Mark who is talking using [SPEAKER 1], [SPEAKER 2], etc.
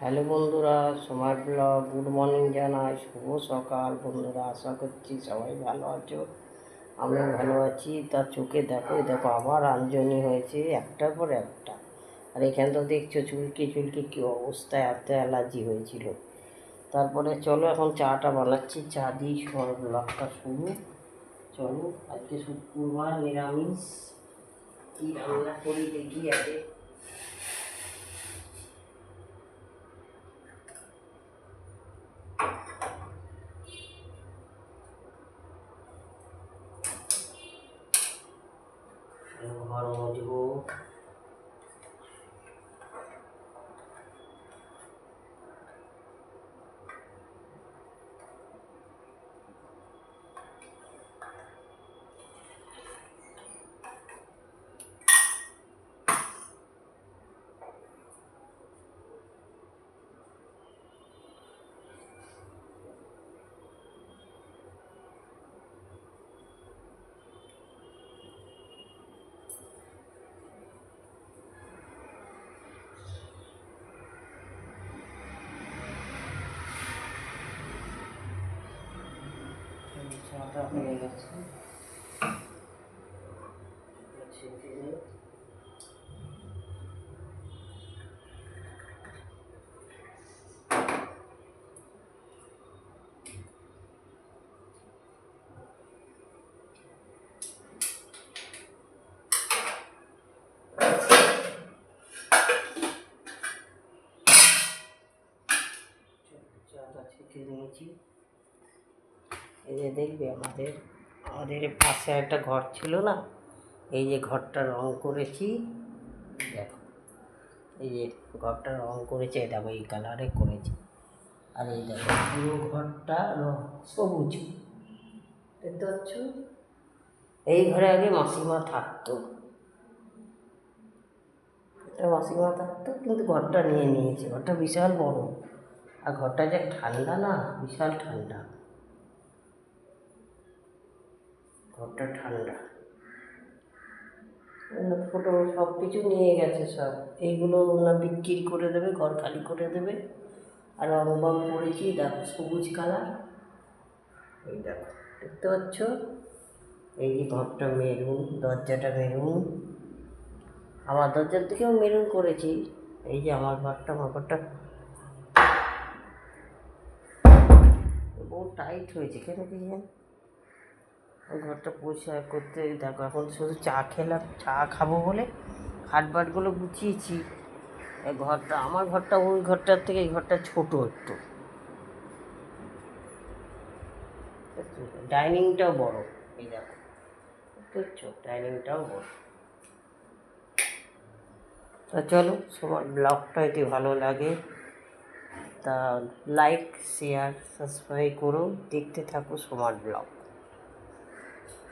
[SPEAKER 1] Hello বন্ধুরা, smart blog good morning জানাই। শুভ সকাল বন্ধুরা, আশা করছি সবাই ভালো আছো। আমিও ভালো আছি। তার চোখে দেখো দেখো আবার আঞ্জনি হয়েছে একটার পর একটা। আর এখানে তো দেখছো চুলকি চুলকি কী অবস্থা, এত অ্যালার্জি হয়েছিল। তারপরে চলো এখন চাটা বানাচ্ছি, চা দিই স্মার্ট ব্লগটা শুরু। চলো আজকে শুক্রবার, নিরামিষ। কী রান্না করি দেখি আগে। ঘর মুছবো। চাটা হয়ে গেছে। চাটা ছেঁকে নিয়েছি। এই যে দেখবে আমাদের আমাদের পাশে একটা ঘর ছিল না, এই যে ঘরটা রং করেছি। দেখো এই যে ঘরটা রং করেছে, দেখো এই কালারে করেছি। আর এই দেখো পুরো ঘরটা সবুজ, দেখতে পাচ্ছ। এই ঘরে আগে মাসিমা থাকতো, মাসিমা থাকতো, কিন্তু ঘরটা নিয়ে নিয়েছে। ঘরটা বিশাল বড়, আর ঘরটা যে ঠান্ডা না, বিশাল ঠান্ডা। ঘরটা ঠান্ডা। ফটো সব কিছু নিয়ে গেছে সব। এইগুলো ওরা বিক্রি করে দেবে, ঘর খালি করে দেবে। আর রং করেছি, দেখো সবুজ কালার। এই দেখো, দেখতে পাচ্ছ। এই যে ঘরটা মেরুন, দরজাটা মেরুন। আমার দরজার দিকেও মেরুন করেছি। এই যে আমার ঘরটা বহু টাইট হয়েছে কেন কি জানি। ঘরটা পরিষ্কার করতে দেখো, এখন শুধু চা খেলাম, চা খাবো বলে খাটবাটগুলো গুছিয়েছি। এই ঘরটা, আমার ঘরটা ওই ঘরটার থেকে এই ঘরটা ছোটো একটু। ডাইনিংটাও বড়, এই দেখো দেখছো, ডাইনিংটাও বড়। তা চলো, সবার ব্লগটা যদি ভালো লাগে তা লাইক শেয়ার সাবস্ক্রাইব করো, দেখতে থাকো স্মার্ট ব্লগ।